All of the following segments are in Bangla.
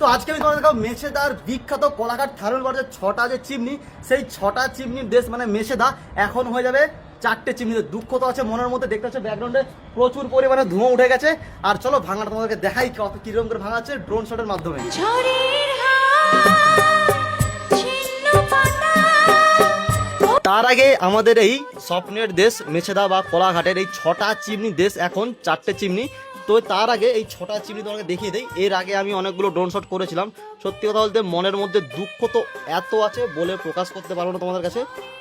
তো আজকে আমি তোমাদের দেখাবো মেছেদার বিখ্যাত কোলাঘাট থার্মাল বাজার ছটা যে চিমনি, সেই ছটা চিমনির দেশ মানে মেছেদা এখন হয়ে যাবে চারটে চিমনিতে। দুঃখ তো আছে মনের মধ্যে, দেখতে হচ্ছে ব্যাকগ্রাউন্ডে প্রচুর পরিমাণে ধোঁয়া উঠে গেছে। আর চলো ভাঙাটা তোমাদেরকে দেখাই কত কিরকম করে ভাঙাচ্ছে ড্রোন শটের মাধ্যমে। তার আগে আমাদের এই স্বপ্নের দেশ মেছেদা বা কোলাঘাটের এই ছটা চিমনি দেশ এখন চারটে চিমনি। তো তার আগে এই ছটা চিমনি তোমাকে দেখিয়ে দেই। এর আগে আমি অনেকগুলো ড্রোন শট করেছিলাম। সত্যি কথা বলতে মনের মধ্যে দুঃখ তো এত আছে বলে প্রকাশ করতে পারবো না তোমাদের কাছে।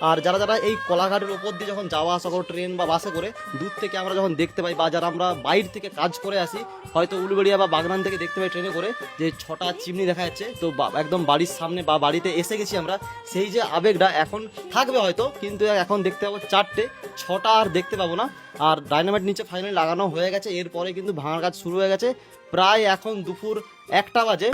আর যারা যারা এই কোলাঘাটের উপর দিয়ে যখন যাওয়া আসা করো ট্রেন বা বাসে করে, দূর থেকে আমরা যখন দেখতে পাই, বা যারা আমরা বাইরে থেকে কাজ করে আসি, হয়তো উলুবেড়িয়া বা বাগনান থেকে দেখতে পাই ট্রেনে করে যে ছটা চিমনি দেখা যাচ্ছে, তো একদম বাড়ির সামনে বা বাড়িতে এসে গেছি আমরা, সেই যে আবেগটা এখন থাকবে হয়তো, কিন্তু এখন দেখতে পাবো চারটে, ছটা আর দেখতে পাবো না। আর ডাইনামাইট নিচে ফাইনালি লাগানো হয়ে গেছে, এরপরে কিন্তু ভাঙার কাজ শুরু হয়ে গেছে। প্রায় এখন দুপুর 1টা বাজে।